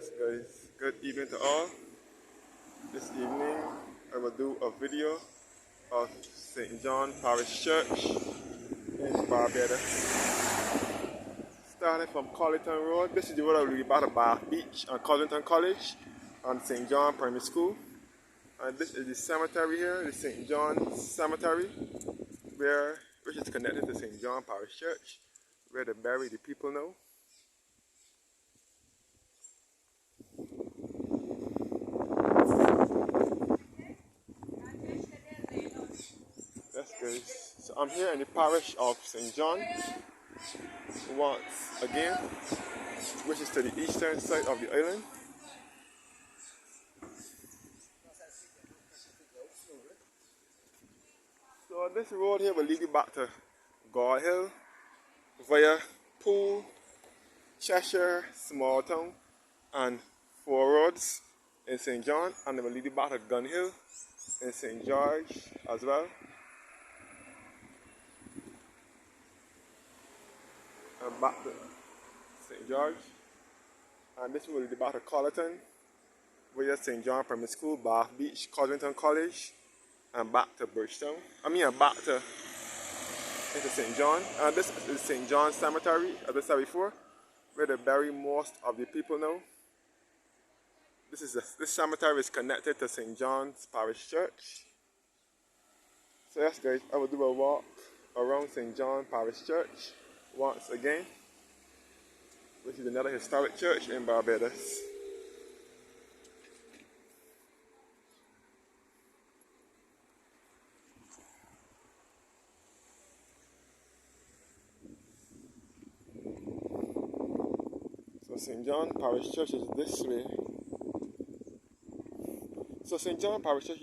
Yes guys, good evening to all. This evening I will do a video of St. John Parish Church in Barbados. Starting from Collington Road, this is the road I will be by the Bath Beach and Collington College and St. John Primary School. And this is the cemetery here, the St. John Cemetery, which is connected to St. John Parish Church, where they bury the people now. Yes guys, so I'm here in the parish of St. John once again, which is to the eastern side of the island. So this road here will lead you back to God Hill via Poole, Cheshire, Small Town and Four Roads in St. John, and it will lead you back to Gun Hill in St. George as well. And back to St. George. And this will lead you back to Collington via St. John Primary School, Bath Beach, Collington College, and back to Bridgetown. And back to into St. John. And this is St. John Cemetery, as I said before, where they bury most of the people now. This cemetery is connected to St. John's Parish Church. So yes guys, I will do a walk around St. John Parish Church once again, which is another historic church in Barbados. So St. John Parish Church is this way. So St. John Parish Church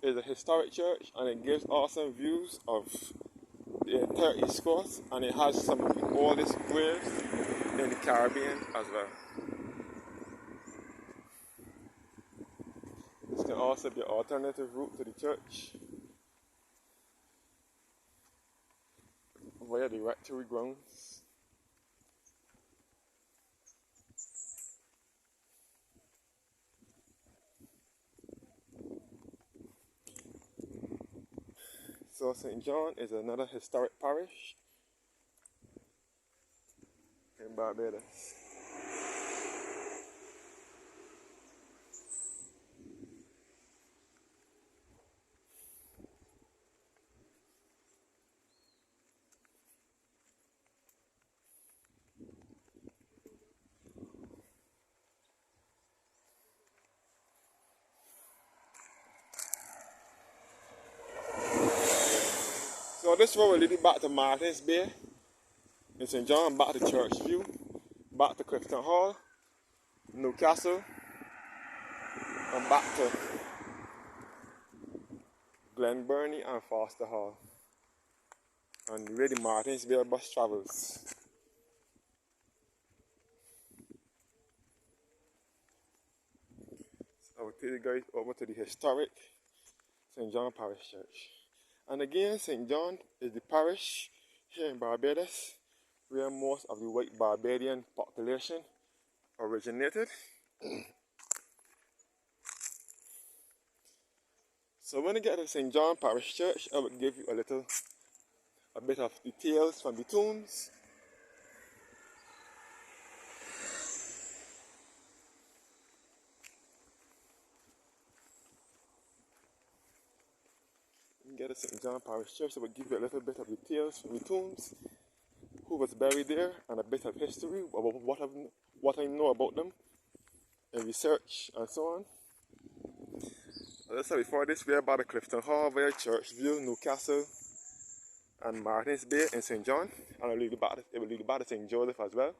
is a historic church, and it gives awesome views of the entire East Coast, and it has some of the oldest graves in the Caribbean as well. This can also be an alternative route to the church via the rectory grounds. So St. John is another historic parish in Barbados. So this road will lead you back to Martins Bay in St. John, back to Church View, back to Clifton Hall, Newcastle, and back to Glen Burnie and Foster Hall, and where the Martins Bay bus travels. So I will take you guys over to the historic St. John Parish Church. And again, St. John is the parish here in Barbados where most of the white Barbadian population originated. So when you get to St. John Parish Church, I will give you a bit of details from the tombs. Get to St. John Parish Church, I will give you a little bit of details from the tombs, who was buried there, and a bit of history, about what I know about them, and research, and so on. As I said before, this we are by the Clifton Hall, via Church View, Newcastle, and Martins Bay in St. John, and it will lead you back to St. Joseph as well,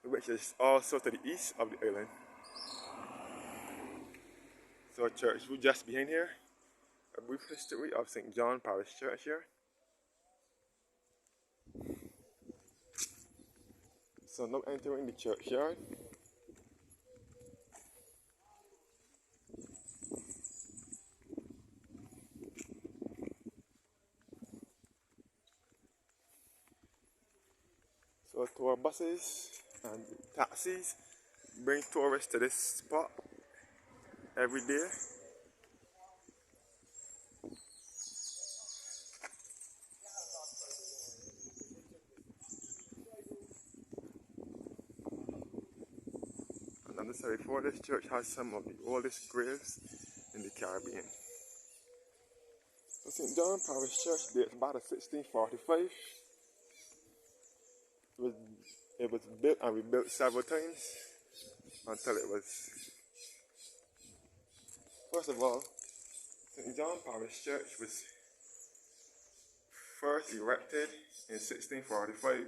which is also to the east of the island. So Church View just behind here. A brief history of St. John Parish Church here. So now entering the churchyard. So tour buses And taxis bring tourists to this spot every day. And as I said before, this church has some of the oldest graves in the Caribbean. The St. John Parish Church dates back to 1645. Was, it was built and rebuilt several times until it was, first of all, St. John Parish Church was first erected in 1645,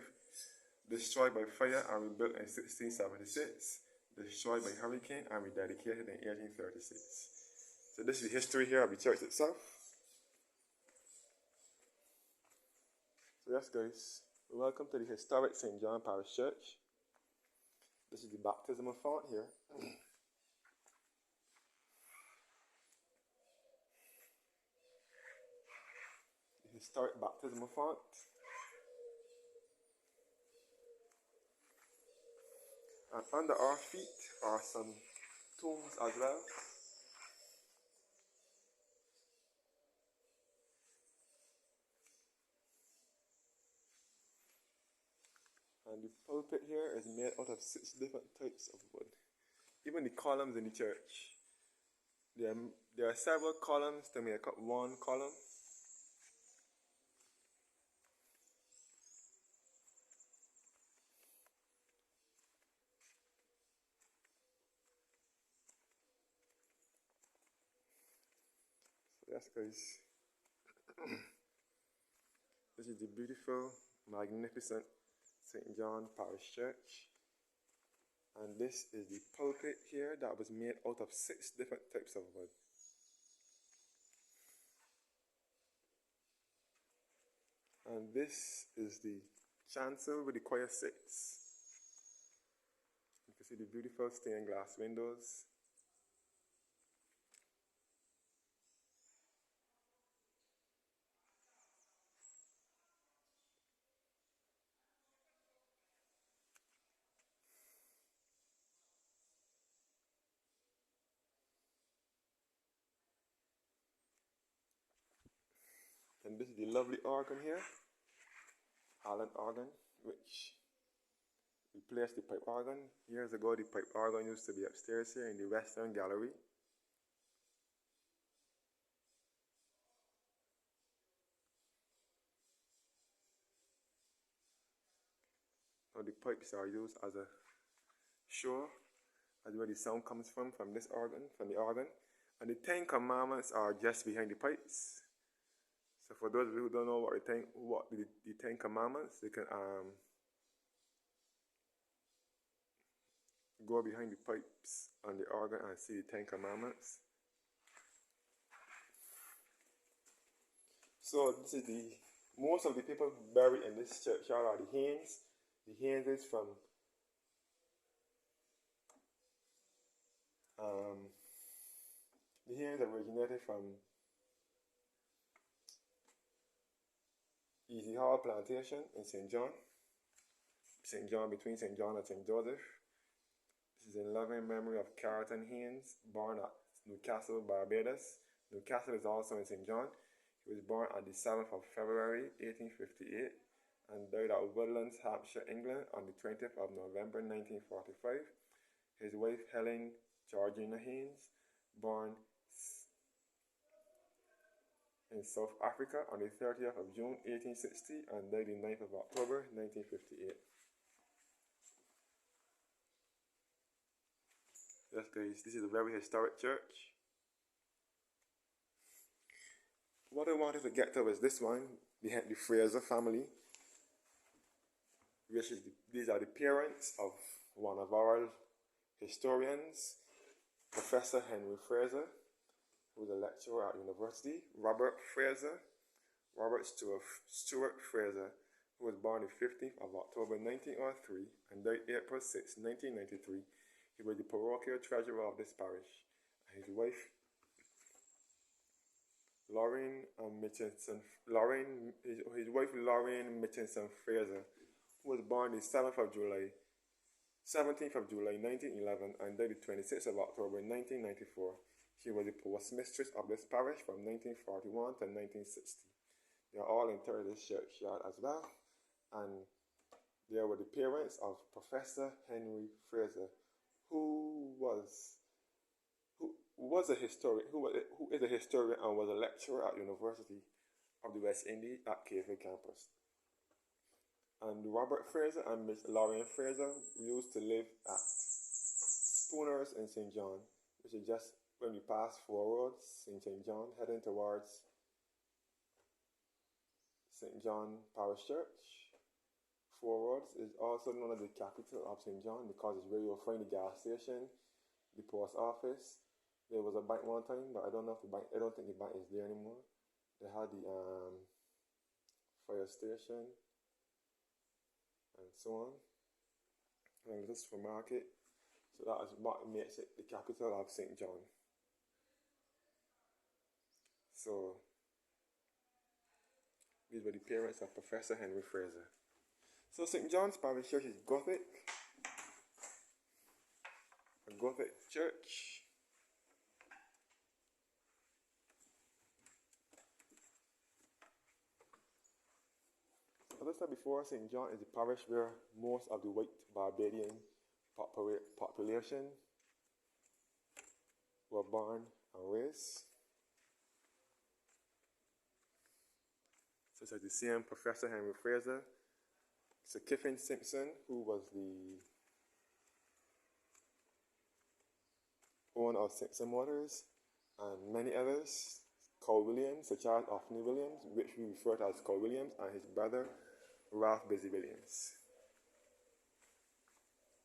destroyed by fire and rebuilt in 1676, destroyed by hurricane and rededicated in 1836. So this is the history here of the church itself. So yes guys, welcome to the historic St. John Parish Church. This is the baptismal font here. The historic baptismal font. And under our feet are some tombs as well. And the pulpit here is made out of 6 different types of wood. Even the columns in the church. There are several columns to make up one column. So yes guys. This is the beautiful, magnificent St. John Parish Church. And this is the pulpit here that was made out of 6 different types of wood. And this is the chancel where the choir sits. You can see the beautiful stained glass windows. And this is the lovely organ here, Holland organ, which replaced the pipe organ. Years ago, the pipe organ used to be upstairs here in the Western Gallery. Now the pipes are used as a show, as where the sound comes from this organ, from the organ. And the 10 commandments are just behind the pipes. So for those who don't know what the 10 commandments, they can go behind the pipes on the organ and see the 10 commandments. So this is most of the people buried in this churchyard are the Haynes. The Haynes is from the Haynes originated from Easy Hall Plantation in St. John. Between St. John and St. Joseph. This is in loving memory of Carlton Haynes, born at Newcastle, Barbados. Newcastle is also in St. John. He was born on the 7th of February 1858 and died at Woodlands, Hampshire, England on the 20th of November 1945. His wife Helen Georgina Haynes, born in South Africa on the 30th of June 1860 and died the 9th of October 1958. Yes guys, this is a very historic church. What I wanted to get to is this one, the Fraser family. These are the parents of one of our historians, Professor Henry Fraser, who is a lecturer at university, Robert Stuart Fraser, who was born the 15th of October 1903 and died April 6, 1993. He was the parochial treasurer of this parish. And his wife, Lauren Mitchinson Fraser, who was born the 7th of July 17th of July 1911 and died the 26th of October 1994. She was the postmistress of this parish from 1941 to 1960. They are all interred in this churchyard as well. And they were the parents of Professor Henry Fraser, who is a historian and was a lecturer at University of the West Indies at Cape campus. And Robert Fraser and Miss Lauren Fraser used to live at Spooners in St. John, which is just when you pass Four Roads in St. John, heading towards St. John Parish Church. Four Roads is also known as the capital of St. John because it's where you'll find the gas station, the post office. There was a bank one time, but I don't think the bank is there anymore. They had the fire station and so on. And a little supermarket. So that is what makes it the capital of St. John. So these were the parents of Professor Henry Fraser. So St. John's Parish Church is Gothic. A Gothic church. As I said before, St. John is the parish where most of the white Barbadian population were born and raised. Such as the same Professor Henry Fraser, Sir Kiffin Simpson, who was the owner of Simpson Motors, and many others. Cole Williams, Sir Charles Orkney Williams, which we refer to as Cole Williams, and his brother Ralph Busy Williams.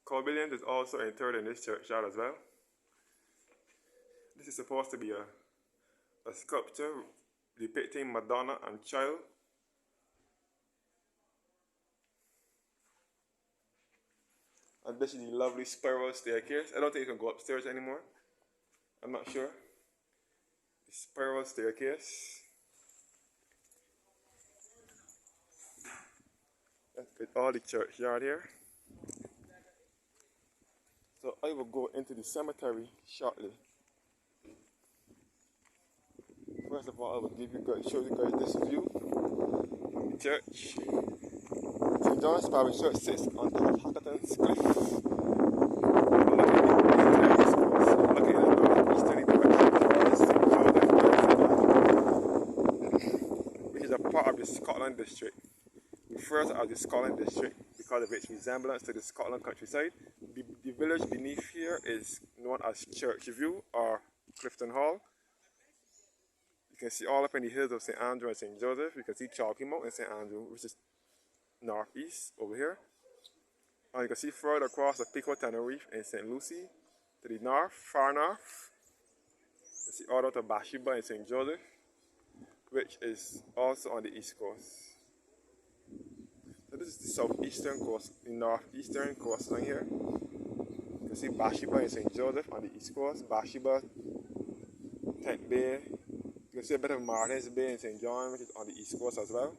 Cole Williams is also interred in this churchyard as well. This is supposed to be a sculpture depicting Madonna and Child. And this is the lovely spiral staircase. I don't think you can go upstairs anymore. I'm not sure. The spiral staircase. That's all the churchyard here. So I will go into the cemetery shortly. First of all, I will show you guys this view from the church. St. John's Parish Church sits on top of Hackerton's Cliff. Looking in the northeasterly direction which is a part of the Scotland district. Refers as the Scotland district because of its resemblance to the Scotland countryside. The village beneath here is known as Churchview or Clifton Hall. You can see all up in the hills of St. Andrew and St. Joseph. You can see Chalky Mount and St. Andrew, which is northeast over here. And you can see further across the Pico Tenerife in St. Lucie to the north, far north. You can see all out of Bathsheba and St. Joseph, which is also on the east coast. So this is the southeastern coast, the northeastern coastline here. You can see Bathsheba and St. Joseph on the east coast, Bathsheba, Tent Bay. You can see a bit of Martin's Bay and St. John, which is on the east coast as well.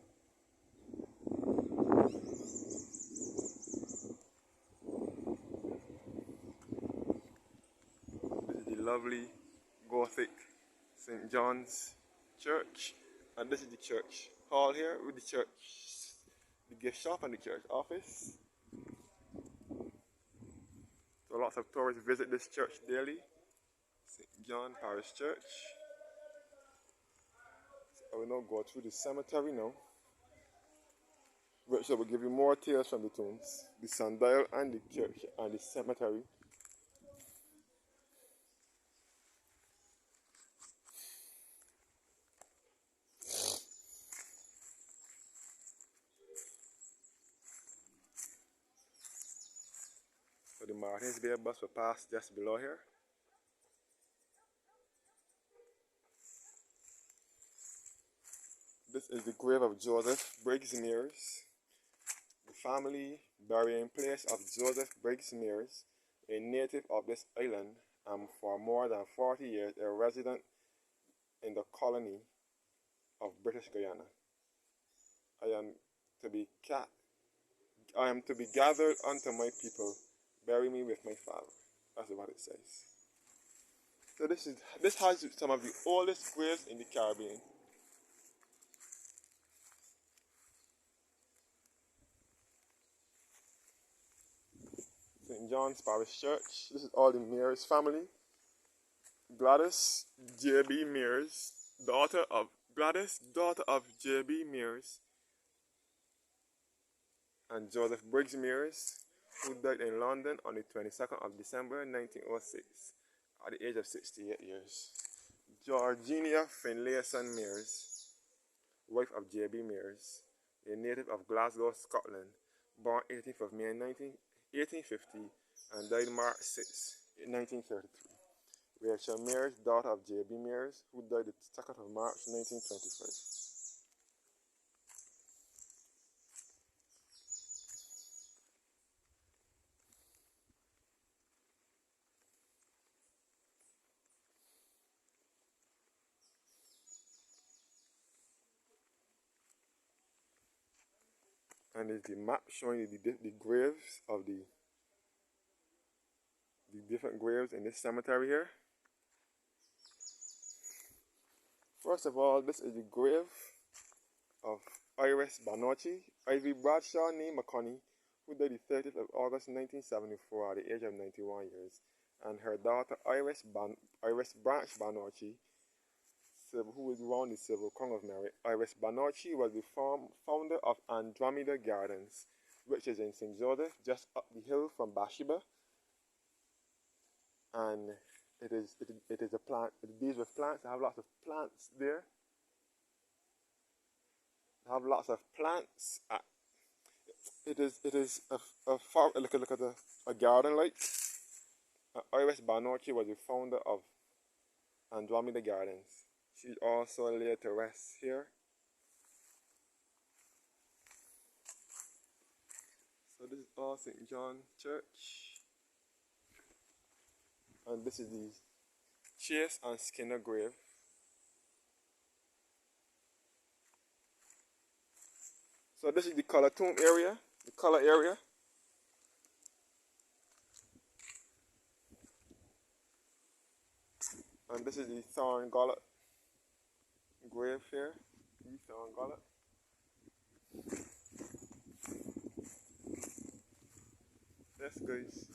This is the lovely Gothic St. John's Church. And this is the church hall here with the church, the gift shop and the church office. So lots of tourists visit this church daily. St. John Parish Church. So I will now go through the cemetery now, which I will give you more tales from the tombs, the sundial and the church and the cemetery. So the Martins Bay bus will pass just below here. This is the grave of Joseph Briggs Mears, the family burying place of Joseph Briggs Mears, a native of this island and for more than 40 years a resident in the colony of British Guyana. I am to be gathered unto my people, bury me with my father. That's what it says. So this has some of the oldest graves in the Caribbean. St. John's Parish Church. This is all the Mears family. Gladys J.B. Mears, daughter of J.B. Mears, and Joseph Briggs Mears, who died in London on the 22nd of December 1906 at the age of 68 years. Georgina Finlayson Mears, wife of J.B. Mears, a native of Glasgow, Scotland, born 18th of May 1850 and died March 6, 1933. Rachel Mears, daughter of J.B. Mears, who died the 2nd of March 1925. And it's the map showing the graves of the different graves in this cemetery here. First of all, this is the grave of Iris Banocci, Ivy Bradshaw Nee McConney, who died the 30th of August 1974 at the age of 91 years, and her daughter Iris Branch Banocci, who was born the Civil Crown of Mary. Iris Banocci was the founder of Andromeda Gardens, which is in St. Joseph, just up the hill from Bathsheba. And it is a plant. It deals with plants. They have lots of plants there. They have lots of plants. It is a farm. Look at a garden like. Iris Banocchi was the founder of Andromeda Gardens. She also laid to rest here. So this is all St. John Church. And this is the Chase and Skinner grave. So this is the color tomb area, the color area. And this is the Thorn Gullet grave here. The Thorn Gullet. Yes, guys.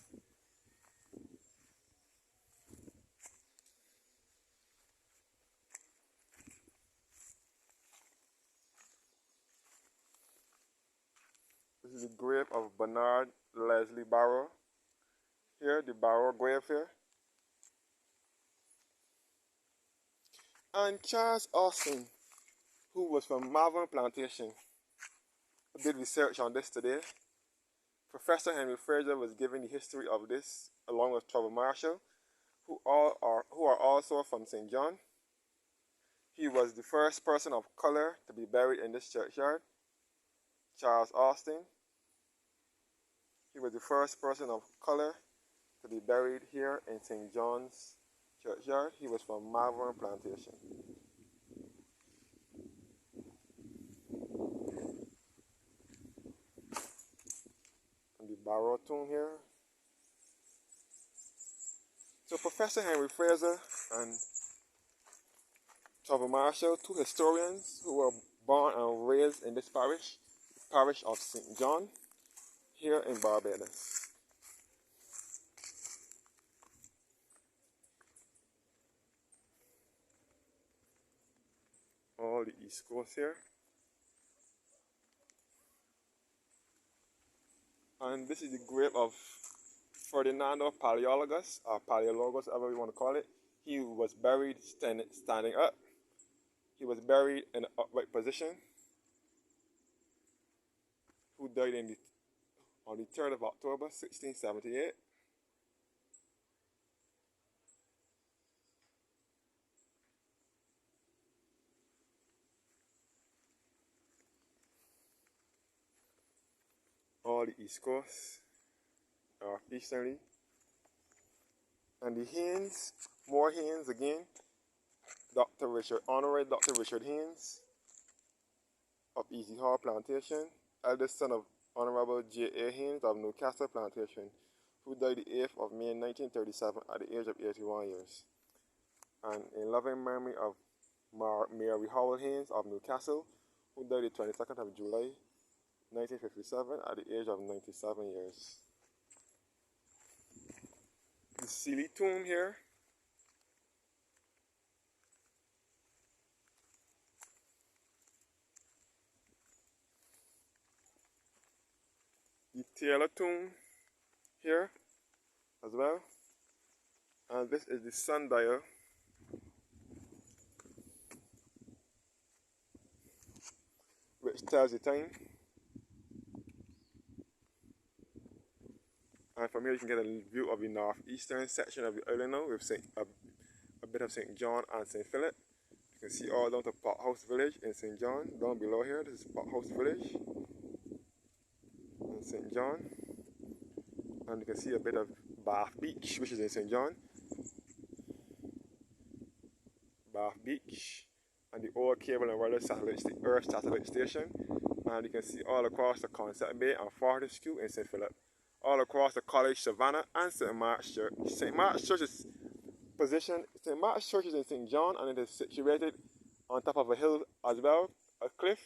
This is the grave of Bernard Leslie Barrow. Here, the Barrow grave here. And Charles Austin, who was from Malvern Plantation. I did research on this today. Professor Henry Fraser was giving the history of this along with Trevor Marshall, who are also from St. John. He was the first person of color to be buried in this churchyard. Charles Austin. He was the first person of color to be buried here in St. John's churchyard. He was from Malvern Plantation. And the Barrow tomb here. So Professor Henry Fraser and Trevor Marshall, two historians who were born and raised in this parish, the parish of St. John, here in Barbados. All the East Coast here. And this is the grave of Ferdinando Paleologus, or Paleologos, however you want to call it. He was buried standing up. He was buried in an upright position. Who died on the 3rd of October, 1678. All the East Coast, easternly. And the Haynes, more Haynes again. Honorary Dr. Richard Haynes of Easy Hall Plantation, eldest son of Honorable J.A. Haynes of Newcastle Plantation, who died the 8th of May 1937 at the age of 81 years. And in loving memory of Mary Howell Haynes of Newcastle, who died the 22nd of July 1957 at the age of 97 years. The Sealy tomb here the Taylor tomb here as well, and this is the sundial which tells the time, and from here you can get a view of the northeastern section of the island now with a bit of St. John and St. Philip. You can see all down to Pothouse Village in St. John. Down below here, this is Pothouse Village in St. John. And you can see a bit of Bath Beach, which is in St. John. Bath Beach. And the old cable and wireless Earth satellite station. And you can see all across the Concept Bay and Fortescue in St. Philip. All across the College Savannah and St. Mark's Church. St. Mark's Church is St. Mark's Church is in St. John, and it is situated on top of a hill as well, a cliff,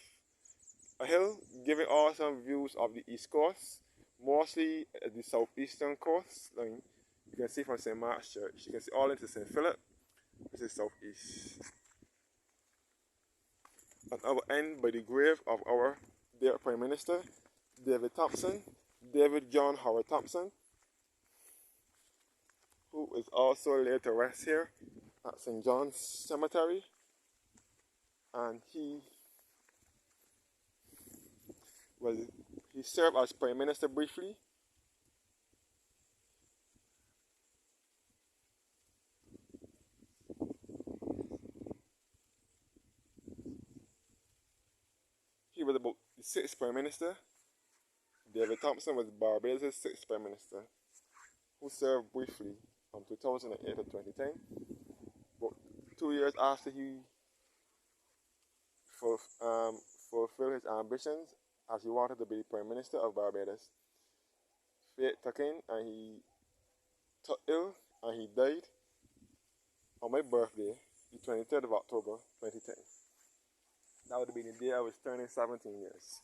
a hill giving awesome views of the east coast, mostly the southeastern coastline. You can see from St. Mark's Church. You can see all into St. Philip, which is southeast. And I will end by the grave of our dear Prime Minister, David John Howard Thompson, who is also laid to rest here at St. John's Cemetery. And he served as Prime Minister briefly. He was about the 6th Prime Minister. David Thompson was Barbados' 6th Prime Minister, who served briefly from 2008 to 2010. But 2 years after he fulfilled his ambitions, as he wanted to be Prime Minister of Barbados, fate took in and he took ill and he died on my birthday, the 23rd of October 2010. That would have been the day I was turning 17 years.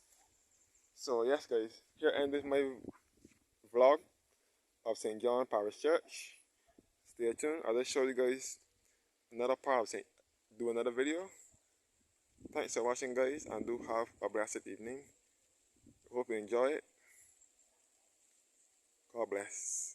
So yes guys, here ends my vlog of St. John Parish Church. Stay tuned, I'll just show you guys another part of do another video. Thanks for watching guys, and do have a blessed evening. Hope you enjoy it. God bless.